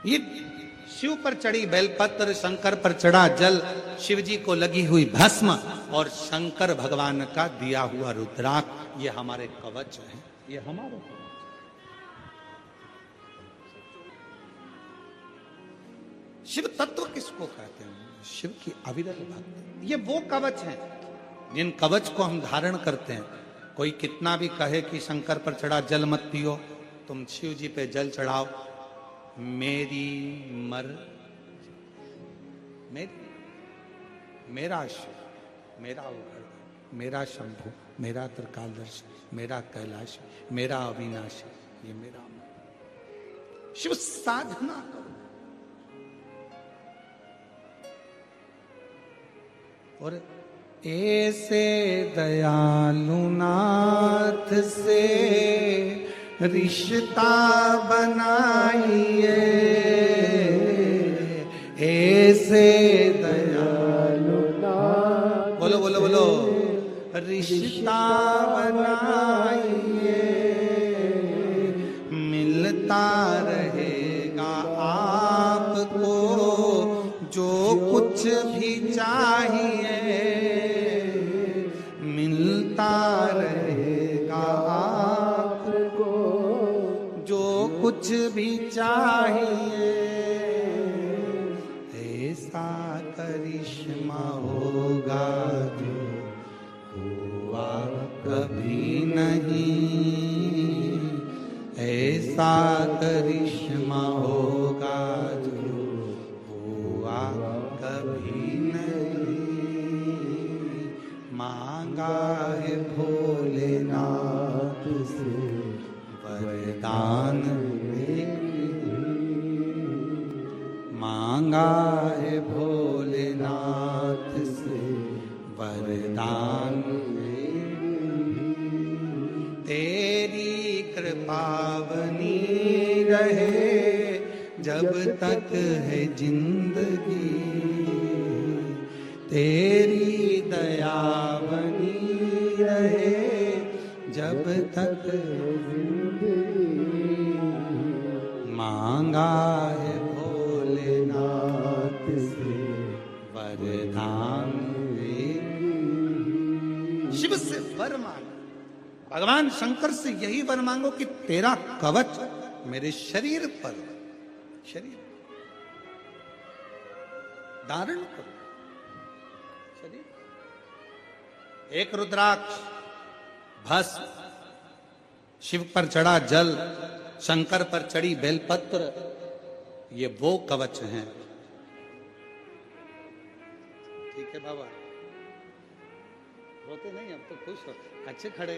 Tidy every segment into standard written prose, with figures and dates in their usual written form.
ये शिव पर चढ़ी बेलपत्र, शंकर पर चढ़ा जल, शिव जी को लगी हुई भस्म और शंकर भगवान का दिया हुआ रुद्राक्ष, ये हमारे कवच है, ये हमारे कवच। शिव तत्व किसको कहते हैं? शिव की अविरल भक्ति, ये वो कवच हैं जिन कवच को हम धारण करते हैं। कोई कितना भी कहे कि शंकर पर चढ़ा जल मत पियो, तुम शिव जी पे जल चढ़ाओ, मेरी मेरा शिव, मेरा उघड़, मेरा शंभु, मेरा त्रिकालदर्शी, मेरा कैलाश, मेरा अविनाशी, ये मेरा शिव। साधना करो और ऐसे दयालु नाथ से रिश्ता बनाइए, ऐसे दयालु नाथ, बोलो बोलो बोलो, रिश्ता बनाइए, मिलता रहेगा आपको जो कुछ भी चाहिए, मिलता रहेगा आपको जो कुछ भी चाहिए। ऐसा करिश्मा होगा जो हुआ कभी नहीं, ऐसा करिश्मा होगा जो हुआ कभी नहीं। मांगा है भोलेनाथ से वरदान, मांगा है भोलेनाथ से वरदान, तेरी कृपा बनी रहे जब तक है जिंदगी, तेरी दया बनी रहे जब तक जिंदगी, मांगा है भोलेनाथ से वरदान, शिव से वर मांगा, भगवान शंकर से यही वर मांगो कि तेरा कवच मेरे शरीर पर, शरीर धारण करो, शरीर। एक रुद्राक्ष, भस्म, शिव पर चढ़ा जल, शंकर पर चढ़ी बेलपत्र, ये वो कवच हैं। ठीक है बाबा, रोते नहीं, अब तो खुश हो, अच्छे खड़े,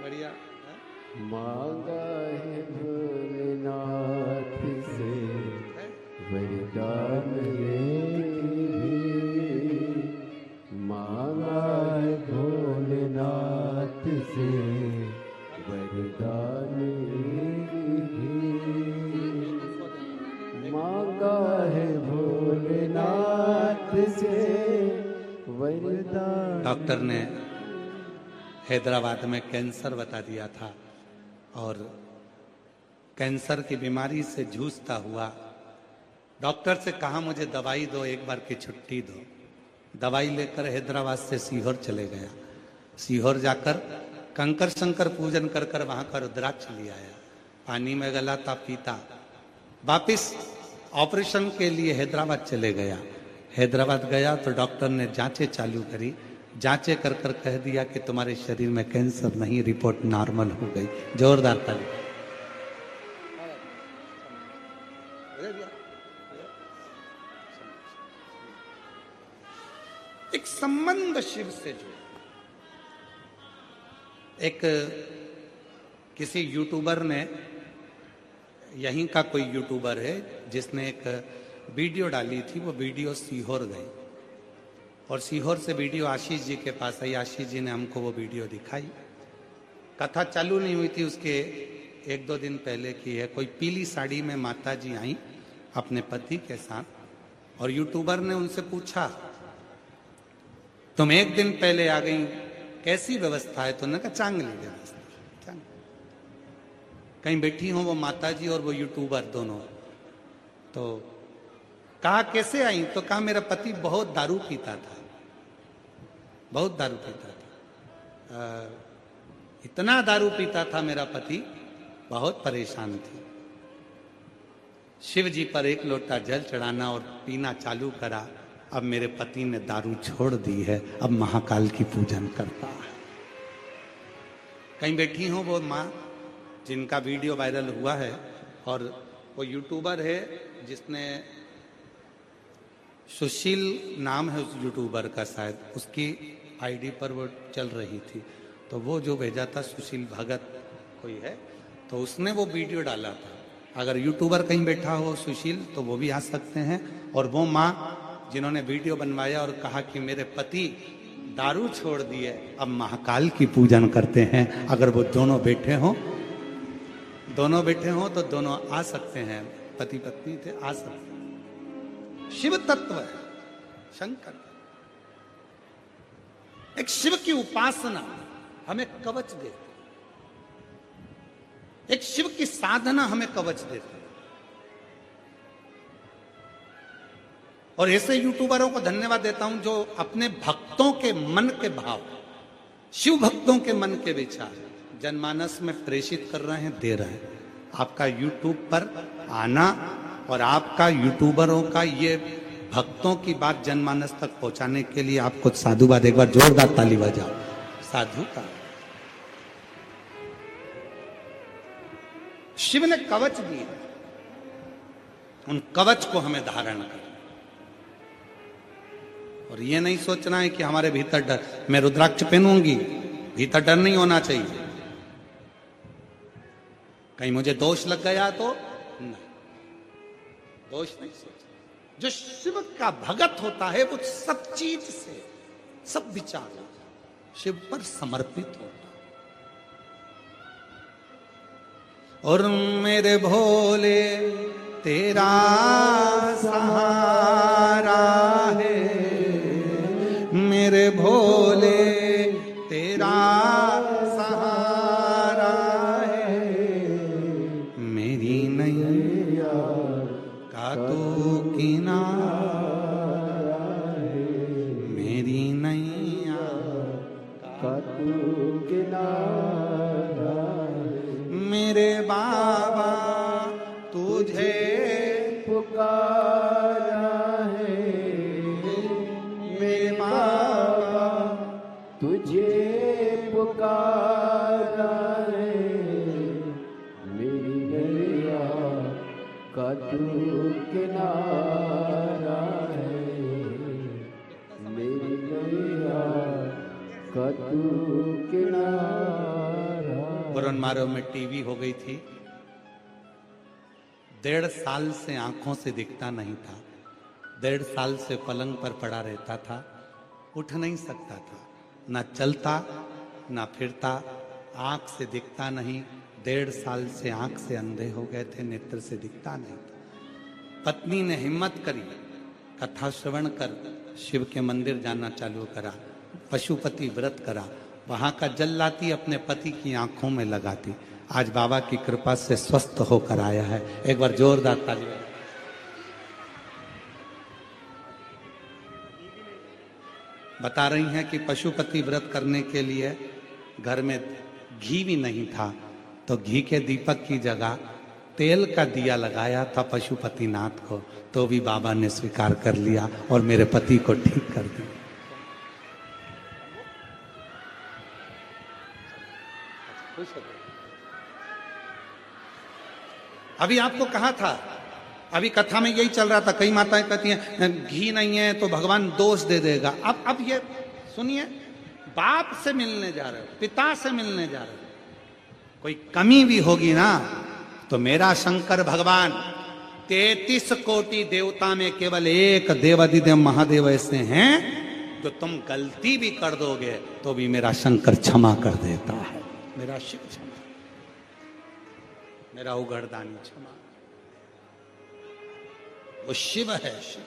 बढ़िया। मांगा है भोलेनाथ से वरदान, मांगा है भोलेनाथ से वरदान, मांगा है भोलेनाथ से वरदान। डॉक्टर ने हैदराबाद में कैंसर बता दिया था और कैंसर की बीमारी से जूझता हुआ डॉक्टर से कहा मुझे दवाई दो, एक बार की छुट्टी दो। दवाई लेकर हैदराबाद से सीहोर चले गया। सीहोर जाकर कंकर शंकर पूजन कर कर वहां का रुद्राक्ष ले आया, पानी में गलाता पीता, वापिस ऑपरेशन के लिए हैदराबाद चले गया। हैदराबाद गया तो डॉक्टर ने जांचें चालू करी, जांचें कर कर कह दिया कि तुम्हारे शरीर में कैंसर नहीं, रिपोर्ट नॉर्मल हो गई। जोरदार ताली। एक संबंध शिव से जो एक किसी यूट्यूबर ने, यहीं का कोई यूट्यूबर है जिसने एक वीडियो डाली थी, वो वीडियो सीहोर गई और सीहोर से वीडियो आशीष जी के पास आई। आशीष जी ने हमको वो वीडियो दिखाई। कथा चालू नहीं हुई थी, उसके एक दो दिन पहले की है। कोई पीली साड़ी में माता जी आई अपने पति के साथ और यूट्यूबर ने उनसे पूछा तुम एक दिन पहले आ गई, कैसी व्यवस्था है? तो उन्होंने कहा चांगली व्यवस्था। कहीं बैठी हो वो माता जी और वो यूट्यूबर दोनों, तो कहा कैसे आई, तो कहा मेरा पति बहुत दारू पीता था, बहुत दारू पीता था, इतना दारू पीता था मेरा पति, बहुत परेशान थी। शिव जी पर एक लोटा जल चढ़ाना और पीना चालू करा। अब मेरे पति ने दारू छोड़ दी है, अब महाकाल की पूजन करता है। कहीं बैठी हो वो माँ जिनका वीडियो वायरल हुआ है, और वो यूट्यूबर है जिसने, सुशील नाम है उस यूट्यूबर का शायद, उसकी आईडी पर वो चल रही थी। तो वो जो भेजा था सुशील भगत कोई है, तो उसने वो वीडियो डाला था। अगर यूट्यूबर कहीं बैठा हो सुशील तो वो भी आ सकते हैं। और वो माँ जिन्होंने वीडियो बनवाया और कहा कि मेरे पति दारू छोड़ दिए, अब महाकाल की पूजन करते हैं। अगर वो दोनों बैठे हों तो दोनों आ सकते हैं, पति पत्नी थे, आ सकते हैं। शिव तत्व है, शंकर। एक शिव की उपासना हमें कवच देती, एक शिव की साधना हमें कवच देती। और ऐसे यूट्यूबरों को धन्यवाद देता हूं जो अपने भक्तों के मन के भाव, शिव भक्तों के मन के विचार जनमानस में प्रेषित कर रहे हैं, दे रहे हैं। आपका यूट्यूब पर आना और आपका यूट्यूबरों का ये भक्तों की बात जनमानस तक पहुंचाने के लिए आपको साधुवाद। एक बार जोरदार ताली बजाओ साधु का। शिव ने कवच दिए, उन कवच को हमें धारण कर। और ये नहीं सोचना है कि हमारे भीतर डर, मैं रुद्राक्ष पहनूंगी, भीतर डर नहीं होना चाहिए। कहीं मुझे दोष लग गया तो नहीं, दोष नहीं सोचना। जो शिव का भगत होता है वो सब चीज से, सब विचार शिव पर समर्पित होता। और मेरे भोले तेरा सहारा है, मेरे भोले तेरा सहारा है, मेरी नैया का तू किनारा है, मेरी नैया का तू किनारा है। मेरे बाबा तुझे पुकारा है, मेरे बाबा तुझे पुकारा है, मेरी नैया का तू किनारा है, मेरी नैया का तू किनारा। पुरनमारो में टीवी हो गई थी, 1.5 साल से आंखों से दिखता नहीं था, 1.5 साल से पलंग पर पड़ा रहता था, उठ नहीं सकता था, ना चलता ना फिरता, आंख से दिखता नहीं। 1.5 साल से आंख से अंधे हो गए थे, नेत्र से दिखता नहीं था। पत्नी ने हिम्मत करी, कथा श्रवण कर शिव के मंदिर जाना चालू करा, पशुपति व्रत करा, वहां का जल लाती अपने पति की आंखों में लगाती। आज बाबा की कृपा से स्वस्थ होकर आया है। एक बार जोरदार ताली। बता रही हैं कि पशुपति व्रत करने के लिए घर में घी भी नहीं था, तो घी के दीपक की जगह तेल का दिया लगाया था पशुपतिनाथ को, तो भी बाबा ने स्वीकार कर लिया और मेरे पति को ठीक कर दिया। अभी आपको कहा था, अभी कथा में यही चल रहा था, कई माताएं कहती हैं घी नहीं है तो भगवान दोष दे देगा। अब ये सुनिए, बाप से मिलने जा रहे हो, पिता से मिलने जा रहे हो, कोई कमी भी होगी ना तो मेरा शंकर भगवान 33 कोटि देवता में केवल एक देवादिदेव महादेव ऐसे हैं जो तुम गलती भी कर दोगे तो भी मेरा शंकर क्षमा कर देता है। मेरा शिव क्षमा, मेरा उगड़दानी क्षमा, वो शिव है, शिव।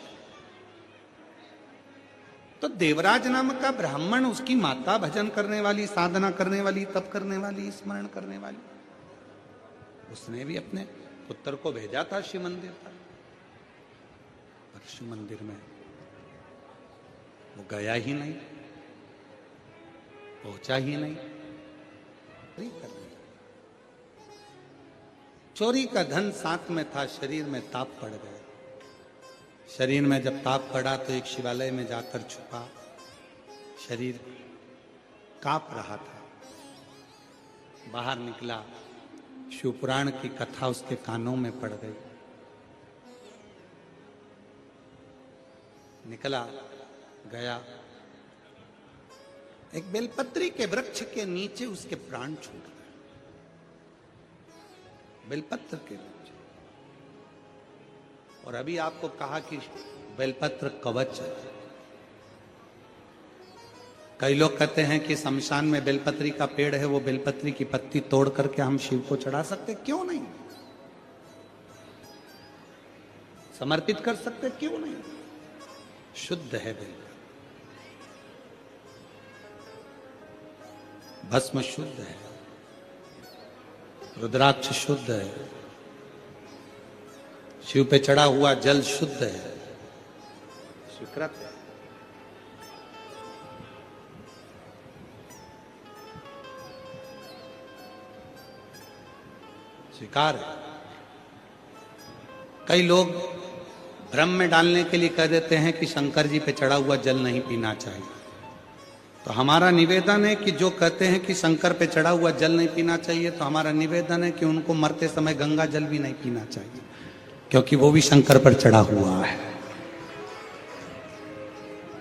तो देवराज नाम का ब्राह्मण, उसकी माता भजन करने वाली, साधना करने वाली, तप करने वाली, स्मरण करने वाली, उसने भी अपने पुत्र को भेजा था शिव मंदिर पर। शिव मंदिर में, वो गया ही नहीं, पहुंचा ही नहीं। चोरी कर लिया। चोरी का धन साथ में था, शरीर में ताप पड़ गया। शरीर में जब ताप पड़ा तो एक शिवालय में जाकर छुपा। शरीर कांप रहा था। बाहर निकला, शिवपुराण की कथा उसके कानों में पड़ गई। निकला, गया, एक बेलपत्री के वृक्ष के नीचे उसके प्राण छूट गए। बेलपत्र के नीचे। और अभी आपको कहा कि बेलपत्र कवच है। कई लोग कहते हैं कि शमशान में बेलपत्री का पेड़ है, वो बेलपत्री की पत्ती तोड़ करके हम शिव को चढ़ा सकते, क्यों नहीं? समर्पित कर सकते, क्यों नहीं? शुद्ध है बेलपत्र, भस्म शुद्ध है, रुद्राक्ष शुद्ध है, शिव पे चढ़ा हुआ जल शुद्ध है, स्वीकृत है। स्वीकार है। कई लोग भ्रम में डालने के लिए कह देते हैं कि शंकर जी पे चढ़ा हुआ जल नहीं पीना चाहिए। तो हमारा निवेदन है कि जो कहते हैं कि शंकर पे चढ़ा हुआ जल नहीं पीना चाहिए, तो हमारा निवेदन है कि उनको मरते समय गंगा जल भी नहीं पीना चाहिए, क्योंकि वो भी शंकर पर चढ़ा हुआ है।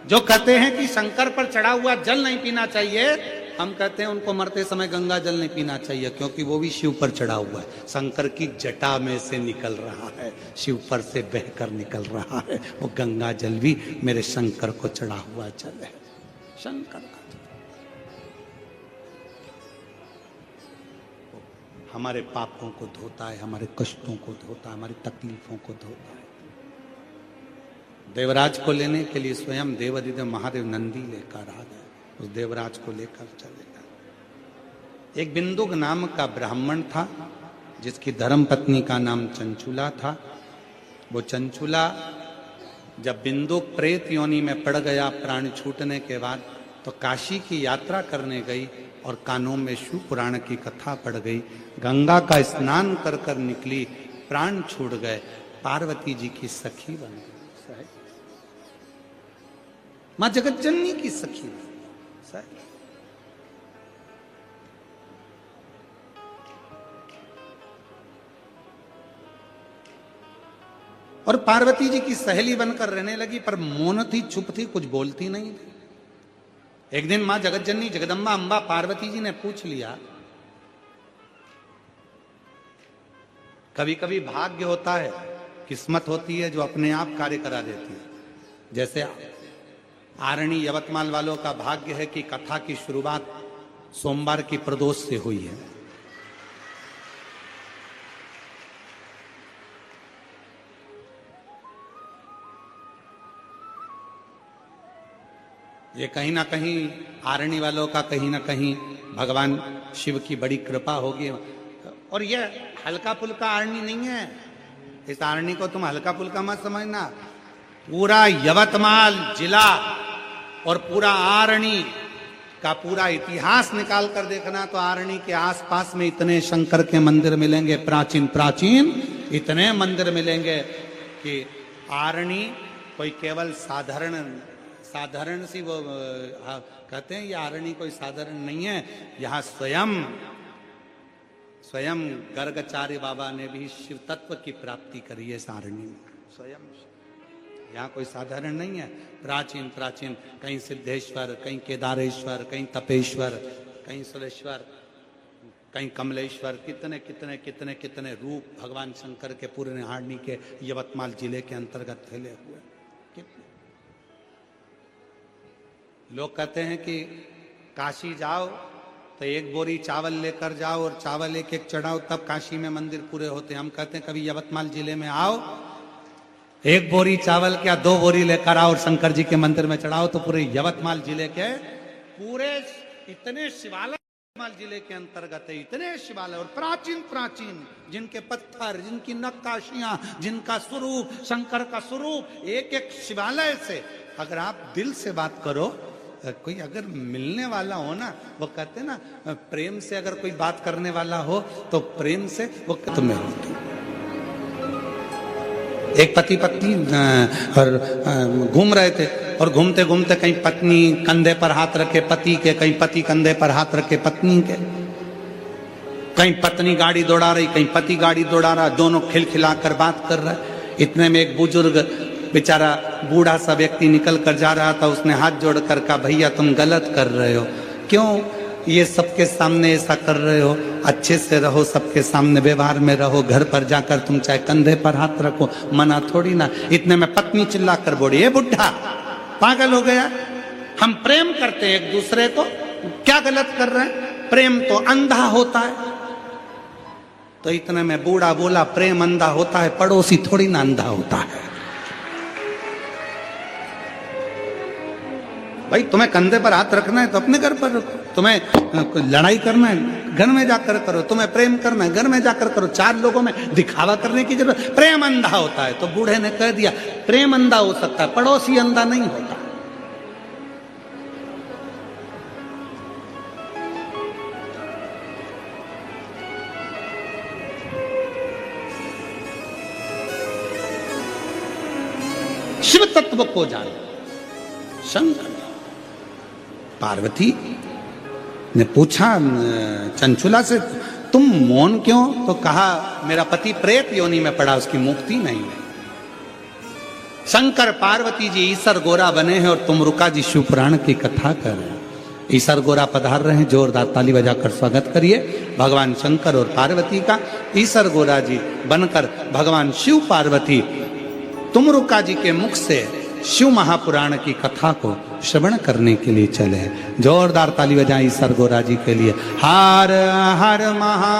जो कहते हैं कि शंकर पर चढ़ा हुआ जल नहीं पीना चाहिए, हम कहते हैं उनको मरते समय गंगा जल नहीं पीना चाहिए, क्योंकि वो भी शिव पर चढ़ा हुआ है। शंकर की जटा में से निकल रहा है, शिव पर से बहकर निकल रहा है। वो गंगा जल भी मेरे शंकर को चढ़ा हुआ जल है, शंकर का। हमारे पापों को धोता है, हमारे कष्टों को धोता है, हमारी तकलीफों को धोता है। देवराज को लेने के लिए स्वयं देवाधिदेव महादेव नंदी लेकर आ गए। उस देवराज को लेकर चले गए। एक बिंदुक नाम का ब्राह्मण था, जिसकी धर्म पत्नी का नाम चंचुला था। वो चंचुला जब बिंदुक प्रेत योनि में पड़ गया प्राण छूटने के बाद, तो काशी की यात्रा करने गई और कानों में शिव पुराण की कथा पड़ गई। गंगा का स्नान कर कर निकली, प्राण छूट गए, पार्वती जी की सखी बन गई। मां जगतजननी की सखी बन गई। और पार्वती जी की सहेली बनकर रहने लगी, पर मौन थी, चुप थी, कुछ बोलती नहीं थी। एक दिन मां जगतजननी जगदम्बा अंबा पार्वती जी ने पूछ लिया। कभी कभी भाग्य होता है, किस्मत होती है जो अपने आप कार्य करा देती है। जैसे आरणी यवतमाल वालों का भाग्य है कि कथा की शुरुआत सोमवार की प्रदोष से हुई है। ये कहीं ना कहीं आरणी वालों का कहीं ना कहीं भगवान शिव की बड़ी कृपा होगी। और ये हल्का फुल्का आरणी नहीं है, इस आरणी को तुम हल्का फुल्का मत समझना। पूरा यवतमाल जिला और पूरा आरणी का पूरा इतिहास निकाल कर देखना, तो आरणी के आसपास में इतने शंकर के मंदिर मिलेंगे, प्राचीन प्राचीन इतने मंदिर मिलेंगे कि आरणी कोई केवल साधारण सी वो कहते हैं, ये आरणी कोई साधारण नहीं है। यहाँ स्वयं गर्गाचार्य बाबा ने भी शिव तत्व की प्राप्ति करी है इस आरणी में, स्वयं। यहाँ कोई साधारण नहीं है। प्राचीन प्राचीन, कहीं सिद्धेश्वर, कहीं केदारेश्वर, कहीं तपेश्वर, कहीं सुरेश्वर, कहीं कमलेश्वर, कितने कितने कितने कितने रूप भगवान शंकर के पूरे आरणी के यवतमाल जिले के अंतर्गत फैले हुए। लोग कहते हैं कि काशी जाओ तो एक बोरी चावल लेकर जाओ और चावल एक एक चढ़ाओ, तब काशी में मंदिर पूरे होते हैं। हम कहते हैं कभी यवतमाल जिले में आओ, एक बोरी चावल क्या 2 बोरी लेकर आओ और शंकर जी के मंदिर में चढ़ाओ, तो पूरे यवतमाल जिले के पूरे इतने शिवालय कन्धमाल जिले के अंतर्गत है इतने शिवालय और प्राचीन प्राचीन जिनके पत्थर, जिनकी नक्काशियां, जिनका स्वरूप, शंकर का स्वरूप, एक एक शिवालय से अगर आप दिल से बात करो, कोई अगर मिलने वाला हो ना, वो कहते ना प्रेम से अगर कोई बात करने वाला हो तो प्रेम से वो तुम्हें होती। एक पति पत्नी और घूम रहे थे और घूमते घूमते कहीं पत्नी कंधे पर हाथ रखे पति के, कहीं पति कंधे पर हाथ रखे पत्नी के, कहीं पत्नी गाड़ी दौड़ा रही, कहीं पति गाड़ी दौड़ा रहा, दोनों खिलखिलाकर बात कर रहे। इतने में एक बुजुर्ग बेचारा बूढ़ा सा व्यक्ति निकल कर जा रहा था, उसने हाथ जोड़कर कहा, भैया तुम गलत कर रहे हो, क्यों ये सबके सामने ऐसा कर रहे हो, अच्छे से रहो, सबके सामने व्यवहार में रहो, घर पर जाकर तुम चाहे कंधे पर हाथ रखो, मना थोड़ी ना। इतने में पत्नी चिल्ला कर बोली, ए बुढ़ा पागल हो गया, हम प्रेम करते हैं एक दूसरे को, क्या गलत कर रहे हैं, प्रेम तो अंधा होता है। तो इतने में बूढ़ा बोला, प्रेम अंधा होता है, पड़ोसी थोड़ी ना अंधा होता है। भाई तुम्हें कंधे पर हाथ रखना है तो अपने घर पर रखो, तुम्हें लड़ाई करना है घर में जाकर करो, तुम्हें प्रेम करना है घर में जाकर करो, चार लोगों में दिखावा करने की जरूरत। प्रेम अंधा होता है, तो बूढ़े ने कह दिया प्रेम अंधा हो सकता है, पड़ोसी अंधा नहीं होता। शिव तत्व को जानो। शंकर पार्वती ने पूछा चंचुला से, तुम मौन क्यों? तो कहा मेरा पति प्रेत योनि में पड़ा, उसकी मुक्ति नहीं है। शंकर पार्वती जी ईसर गोरा बने हैं और तुम रुका जी शिव पुराण की कथा कर रहे हैं। ईसर गोरा पधार रहे हैं, जोरदार ताली बजाकर स्वागत करिए भगवान शंकर और पार्वती का। ईसर गोरा जी बनकर भगवान शिव पार्वती तुमरुका जी के मुख से शिव महापुराण की कथा को श्रवण करने के लिए चले। जोरदार ताली बजाएं ईसर गोरा जी के लिए। हर हर महा